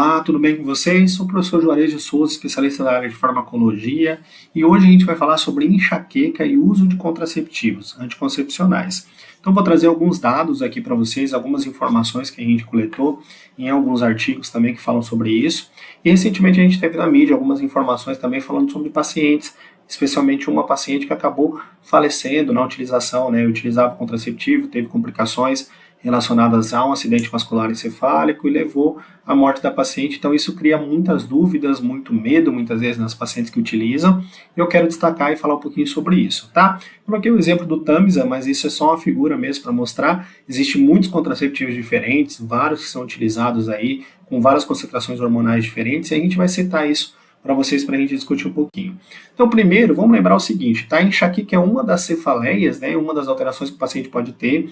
Olá, tudo bem com vocês? Sou o professor Juarez de Souza, especialista da área de farmacologia, e hoje a gente vai falar sobre enxaqueca e uso de contraceptivos anticoncepcionais. Então vou trazer alguns dados aqui para vocês, algumas informações que a gente coletou em alguns artigos também que falam sobre isso. E recentemente a gente teve na mídia algumas informações também falando sobre pacientes, especialmente uma paciente que acabou falecendo na utilização, utilizava contraceptivo, teve complicações relacionadas a um acidente vascular encefálico e levou à morte da paciente. Então isso cria muitas dúvidas, muito medo muitas vezes nas pacientes que utilizam. Eu quero destacar e falar um pouquinho sobre isso, tá? Coloquei o exemplo do Tamisa, mas isso é só uma figura mesmo para mostrar. Existem muitos contraceptivos diferentes, vários que são utilizados aí com várias concentrações hormonais diferentes, e a gente vai citar isso para vocês, para a gente discutir um pouquinho. Então, primeiro, vamos lembrar o seguinte, tá? Enxaqueca é uma das cefaleias, uma das alterações que o paciente pode ter.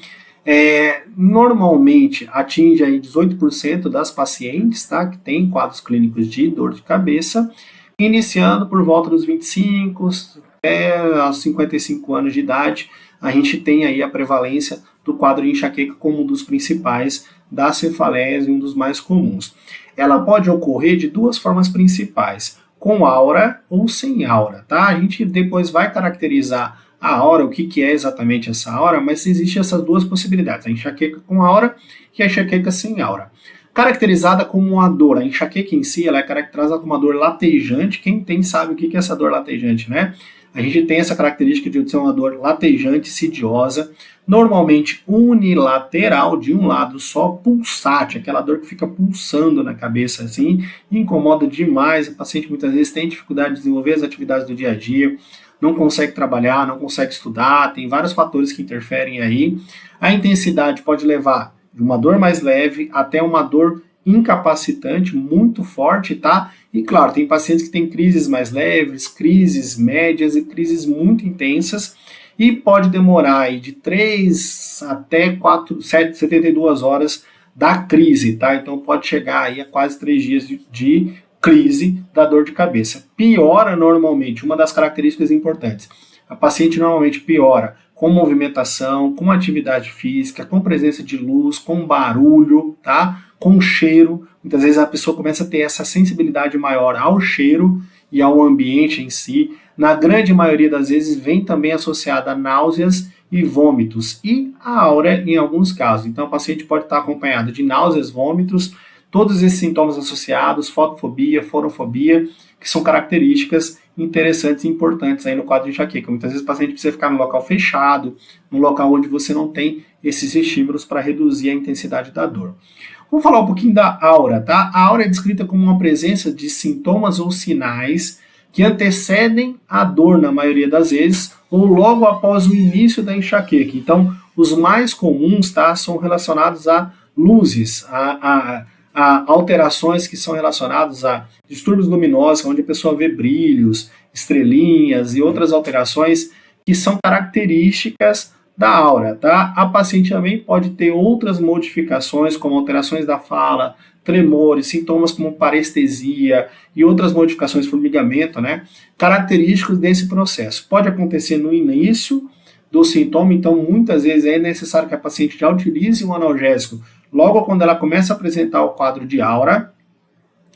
Normalmente atinge aí 18% das pacientes, tá, que tem quadros clínicos de dor de cabeça, iniciando por volta dos 25 até aos 55 anos de idade, a gente tem aí a prevalência do quadro de enxaqueca como um dos principais das cefaleias e um dos mais comuns. Ela pode ocorrer de duas formas principais, com aura ou sem aura, tá? A gente depois vai caracterizar a aura, o que é exatamente essa aura, mas existem essas duas possibilidades, a enxaqueca com aura e a enxaqueca sem aura. Caracterizada como uma dor, a enxaqueca em si, ela é caracterizada como uma dor latejante. Quem tem sabe o que é essa dor latejante, né? A gente tem essa característica de ser uma dor latejante, insidiosa, normalmente unilateral, de um lado só, pulsante, aquela dor que fica pulsando na cabeça assim, incomoda demais, a paciente muitas vezes tem dificuldade de desenvolver as atividades do dia a dia, não consegue trabalhar, não consegue estudar, tem vários fatores que interferem aí. A intensidade pode levar de uma dor mais leve até uma dor incapacitante, muito forte, tá? E claro, tem pacientes que têm crises mais leves, crises médias e crises muito intensas, e pode demorar aí de 3 até 72 horas da crise, tá? Então pode chegar aí a quase 3 dias de crise da dor de cabeça. Piora normalmente, uma das características importantes, a paciente normalmente piora com movimentação, com atividade física, com presença de luz, com barulho, tá? Com cheiro. Muitas vezes a pessoa começa a ter essa sensibilidade maior ao cheiro e ao ambiente em si. Na grande maioria das vezes vem também associada a náuseas e vômitos e a aura em alguns casos. Então o paciente pode estar acompanhado de náuseas, vômitos, todos esses sintomas associados, fotofobia, forofobia, que são características interessantes e importantes aí no quadro de enxaqueca. Muitas vezes o paciente precisa ficar no local fechado, num local onde você não tem esses estímulos para reduzir a intensidade da dor. Vamos falar um pouquinho da aura, tá? A aura é descrita como uma presença de sintomas ou sinais que antecedem a dor na maioria das vezes ou logo após o início da enxaqueca. Então, os mais comuns, tá, são relacionados a luzes, a alterações que são relacionadas a distúrbios luminosos, onde a pessoa vê brilhos, estrelinhas e outras alterações que são características da aura, tá? A paciente também pode ter outras modificações, como alterações da fala, tremores, sintomas como parestesia e outras modificações, formigamento, característicos desse processo. Pode acontecer no início do sintoma, então muitas vezes é necessário que a paciente já utilize um analgésico logo quando ela começa a apresentar o quadro de aura,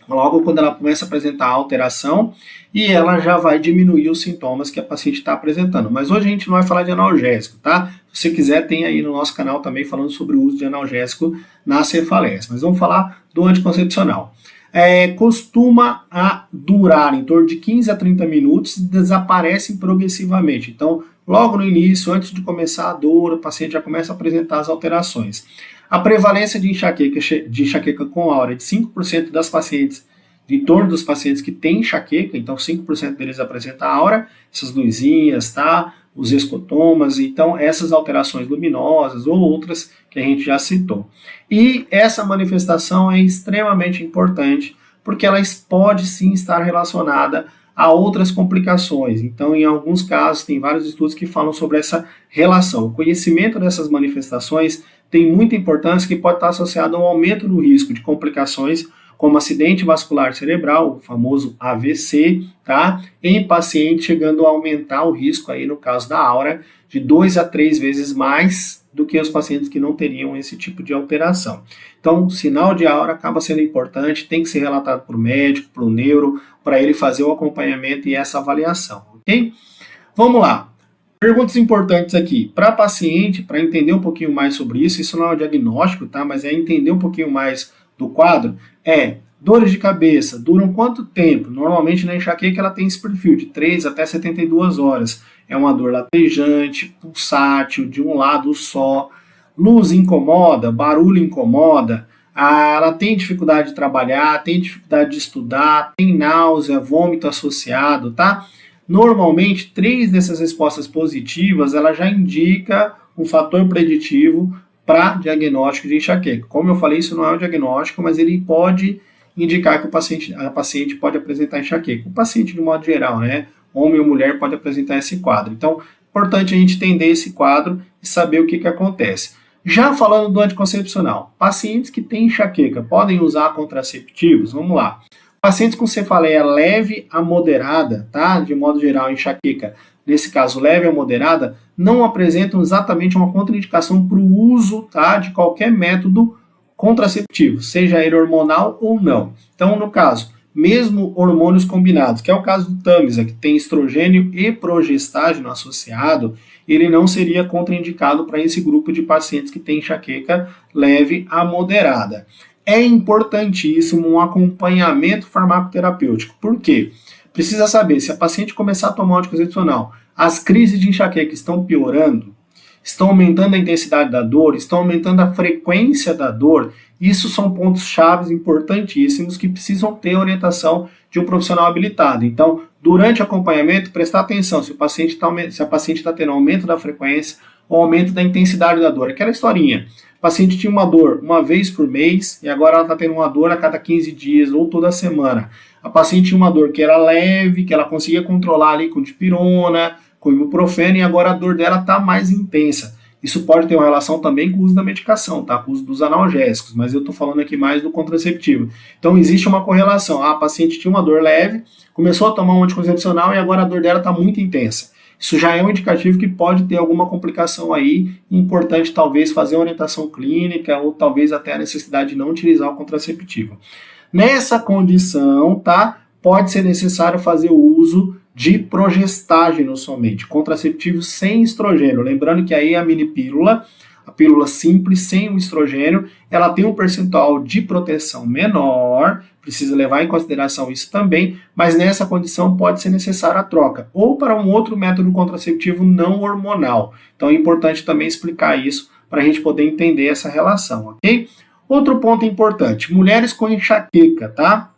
logo quando ela começa a apresentar a alteração, e ela já vai diminuir os sintomas que a paciente está apresentando. Mas hoje a gente não vai falar de analgésico, tá? Se você quiser, tem aí no nosso canal também falando sobre o uso de analgésico nas cefaleias. Mas vamos falar do anticoncepcional. Costuma durar em torno de 15 a 30 minutos e desaparece progressivamente. Então, logo no início, antes de começar a dor, o paciente já começa a apresentar as alterações. A prevalência de enxaqueca com aura é de 5% das pacientes, em torno dos pacientes que têm enxaqueca, então 5% deles apresentam aura, essas luzinhas, tá? Os escotomas, então essas alterações luminosas ou outras que a gente já citou. E essa manifestação é extremamente importante, porque ela pode sim estar relacionada a outras complicações. Então, em alguns casos, tem vários estudos que falam sobre essa relação. O conhecimento dessas manifestações tem muita importância, que pode estar associado ao aumento do risco de complicações como acidente vascular cerebral, o famoso AVC, tá? Em paciente chegando a aumentar o risco aí no caso da aura de 2 a 3 vezes mais do que os pacientes que não teriam esse tipo de alteração. Então, o sinal de aura acaba sendo importante, tem que ser relatado para o médico, para o neuro, para ele fazer o acompanhamento e essa avaliação, ok? Vamos lá. Perguntas importantes aqui. Para paciente, para entender um pouquinho mais sobre isso não é o diagnóstico, tá? Mas é entender um pouquinho mais do quadro, dores de cabeça, duram quanto tempo? Normalmente na enxaqueca ela tem esse perfil de 3 até 72 horas. É uma dor latejante, pulsátil, de um lado só. Luz incomoda, barulho incomoda. Ela tem dificuldade de trabalhar, tem dificuldade de estudar, tem náusea, vômito associado, tá? Normalmente, 3 dessas respostas positivas, ela já indica um fator preditivo para diagnóstico de enxaqueca. Como eu falei, isso não é um diagnóstico, mas ele pode indicar que a paciente pode apresentar enxaqueca. O paciente, de modo geral, né? Homem ou mulher pode apresentar esse quadro. Então, é importante a gente entender esse quadro e saber o que acontece. Já falando do anticoncepcional, pacientes que têm enxaqueca podem usar contraceptivos? Vamos lá. Pacientes com cefaleia leve a moderada, tá? De modo geral, enxaqueca, nesse caso leve a moderada, não apresentam exatamente uma contraindicação para o uso, tá? De qualquer método contraceptivo, seja ele hormonal ou não. Então, no caso, mesmo hormônios combinados, que é o caso do Tamiza, que tem estrogênio e progestágeno associado, ele não seria contraindicado para esse grupo de pacientes que tem enxaqueca leve a moderada. É importantíssimo um acompanhamento farmacoterapêutico. Por quê? Precisa saber se a paciente começar a tomar anticoncepcional, as crises de enxaqueca estão piorando, estão aumentando a intensidade da dor, estão aumentando a frequência da dor. Isso são pontos chaves importantíssimos que precisam ter orientação de um profissional habilitado. Então, durante o acompanhamento, prestar atenção se a paciente está tendo aumento da frequência ou aumento da intensidade da dor. Aquela historinha. O paciente tinha uma dor uma vez por mês e agora ela está tendo uma dor a cada 15 dias ou toda semana. A paciente tinha uma dor que era leve, que ela conseguia controlar ali com dipirona, com ibuprofeno, e agora a dor dela está mais intensa. Isso pode ter uma relação também com o uso da medicação, tá? Com o uso dos analgésicos, mas eu estou falando aqui mais do contraceptivo. Então existe uma correlação. A paciente tinha uma dor leve, começou a tomar um anticoncepcional e agora a dor dela está muito intensa. Isso já é um indicativo que pode ter alguma complicação aí, importante talvez fazer uma orientação clínica ou talvez até a necessidade de não utilizar o contraceptivo. Nessa condição, tá, pode ser necessário fazer o uso de progestágeno somente, contraceptivo sem estrogênio. Lembrando que aí a mini pílula, a pílula simples, sem o estrogênio, ela tem um percentual de proteção menor, precisa levar em consideração isso também, mas nessa condição pode ser necessária a troca, ou para um outro método contraceptivo não hormonal. Então é importante também explicar isso para a gente poder entender essa relação, ok? Outro ponto importante, mulheres com enxaqueca, tá?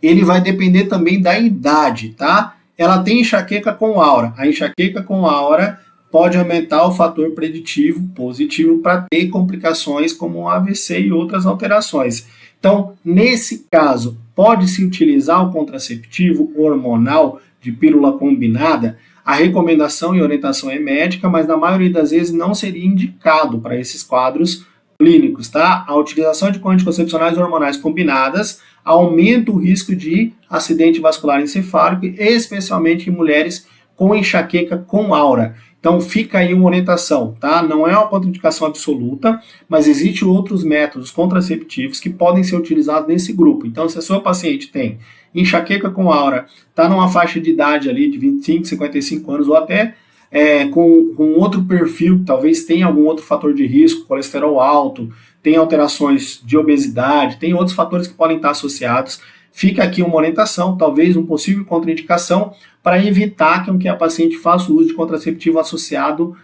Ele vai depender também da idade, tá? Ela tem enxaqueca com aura. A enxaqueca com aura pode aumentar o fator preditivo positivo para ter complicações como o AVC e outras alterações. Então, nesse caso, pode-se utilizar o contraceptivo hormonal de pílula combinada? A recomendação e orientação é médica, mas na maioria das vezes não seria indicado para esses quadros clínicos, tá? A utilização de anticoncepcionais hormonais combinadas aumenta o risco de acidente vascular encefálico, especialmente em mulheres com enxaqueca com aura. Então fica aí uma orientação, tá? Não é uma contraindicação absoluta, mas existem outros métodos contraceptivos que podem ser utilizados nesse grupo. Então, se a sua paciente tem enxaqueca com aura, está numa faixa de idade ali de 25, 55 anos ou até com outro perfil, talvez tenha algum outro fator de risco, colesterol alto, tem alterações de obesidade, tem outros fatores que podem estar associados. Fica aqui uma orientação, talvez uma possível contraindicação, para evitar que a paciente faça o uso de contraceptivo associado,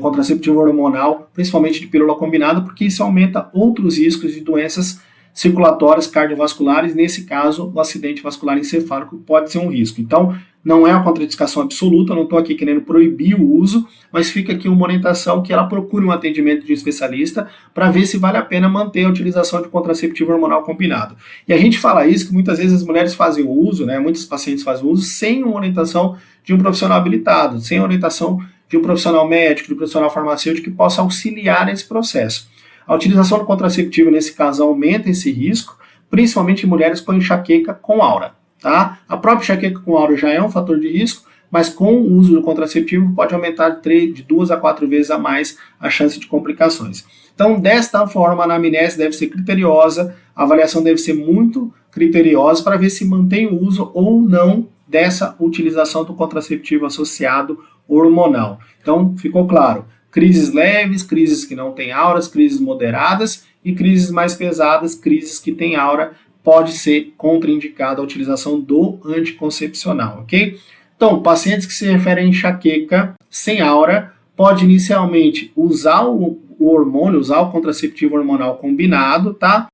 contraceptivo hormonal, principalmente de pílula combinada, porque isso aumenta outros riscos de doenças circulatórias cardiovasculares. Nesse caso, o acidente vascular encefálico pode ser um risco. Então, não é uma contraindicação absoluta, não estou aqui querendo proibir o uso, mas fica aqui uma orientação que ela procure um atendimento de um especialista para ver se vale a pena manter a utilização de contraceptivo hormonal combinado. E a gente fala isso, que muitas vezes as mulheres fazem o uso, né, muitos pacientes fazem o uso sem uma orientação de um profissional habilitado, sem a orientação de um profissional médico, de um profissional farmacêutico que possa auxiliar nesse processo. A utilização do contraceptivo, nesse caso, aumenta esse risco, principalmente em mulheres com enxaqueca com aura, tá? A própria enxaqueca com aura já é um fator de risco, mas com o uso do contraceptivo pode aumentar de 2 a 4 vezes a mais a chance de complicações. Então, desta forma, a anamnese deve ser criteriosa, a avaliação deve ser muito criteriosa para ver se mantém o uso ou não dessa utilização do contraceptivo associado hormonal. Então, ficou claro, crises leves, crises que não têm auras, crises moderadas e crises mais pesadas, crises que têm aura, pode ser contraindicada a utilização do anticoncepcional, ok? Então, pacientes que se referem a enxaqueca sem aura, pode inicialmente usar o hormônio, usar o contraceptivo hormonal combinado, tá?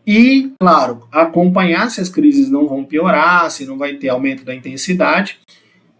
E, claro, acompanhar se as crises não vão piorar, se não vai ter aumento da intensidade.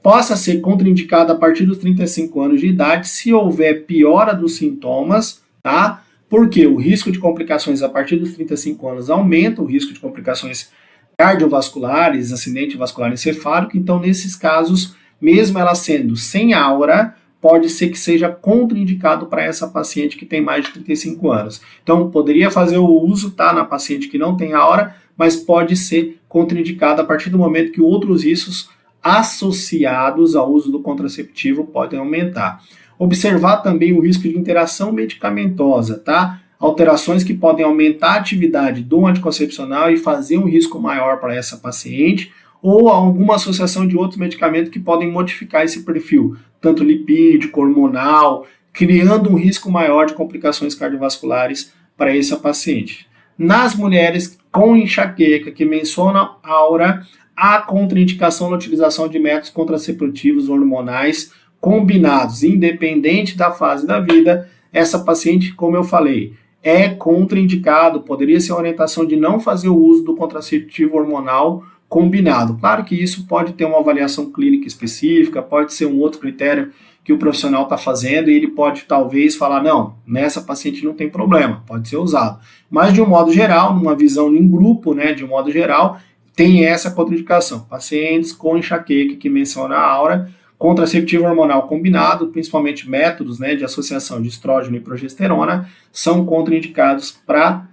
Possa ser contraindicado a partir dos 35 anos de idade, se houver piora dos sintomas, tá? Porque o risco de complicações a partir dos 35 anos aumenta, o risco de complicações cardiovasculares, acidente vascular encefálico, então nesses casos, mesmo ela sendo sem aura, pode ser que seja contraindicado para essa paciente que tem mais de 35 anos. Então, poderia fazer o uso, tá, na paciente que não tem aura, mas pode ser contraindicado a partir do momento que outros riscos associados ao uso do contraceptivo podem aumentar. Observar também o risco de interação medicamentosa, tá? Alterações que podem aumentar a atividade do anticoncepcional e fazer um risco maior para essa paciente, ou alguma associação de outros medicamentos que podem modificar esse perfil, tanto lipídico, hormonal, criando um risco maior de complicações cardiovasculares para essa paciente. Nas mulheres com enxaqueca que mencionam aura, há contraindicação na utilização de métodos contraceptivos hormonais combinados, independente da fase da vida. Essa paciente, como eu falei, é contraindicado, poderia ser a orientação de não fazer o uso do contraceptivo hormonal combinado. Claro que isso pode ter uma avaliação clínica específica, pode ser um outro critério que o profissional está fazendo e ele pode talvez falar, não, nessa paciente não tem problema, pode ser usado. Mas de um modo geral, numa visão em grupo, né, de um modo geral, tem essa contraindicação. Pacientes com enxaqueca que menciona a aura, contraceptivo hormonal combinado, principalmente métodos, né, de associação de estrógeno e progesterona, são contraindicados para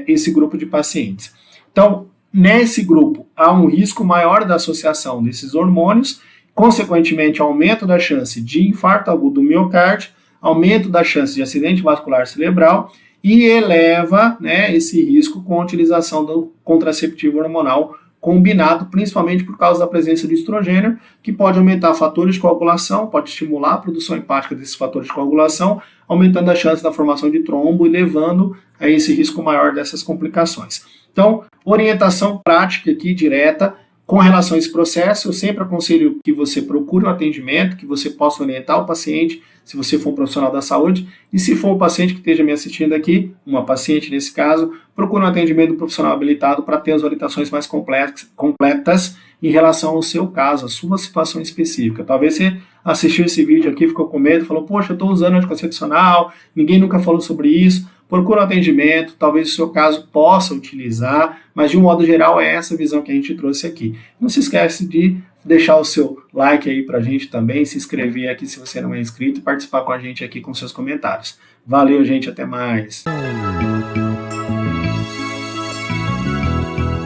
esse grupo de pacientes. Então, nesse grupo, há um risco maior da associação desses hormônios, consequentemente, aumento da chance de infarto agudo do miocárdio, aumento da chance de acidente vascular cerebral e eleva, né, esse risco com a utilização do contraceptivo hormonal combinado, principalmente por causa da presença de estrogênio, que pode aumentar fatores de coagulação, pode estimular a produção hepática desses fatores de coagulação, aumentando a chance da formação de trombo e levando a esse risco maior dessas complicações. Então, orientação prática aqui, direta, com relação a esse processo, eu sempre aconselho que você procure um atendimento, que você possa orientar o paciente, se você for um profissional da saúde, e se for um paciente que esteja me assistindo aqui, uma paciente nesse caso, procure um atendimento do profissional habilitado para ter as orientações mais completas em relação ao seu caso, a sua situação específica. Talvez você assistiu esse vídeo aqui, ficou com medo, falou, poxa, eu estou usando anticoncepcional, ninguém nunca falou sobre isso. Procura um atendimento, talvez o seu caso possa utilizar, mas de um modo geral é essa visão que a gente trouxe aqui. Não se esquece de deixar o seu like aí pra gente também, se inscrever aqui se você não é inscrito e participar com a gente aqui com seus comentários. Valeu, gente, até mais!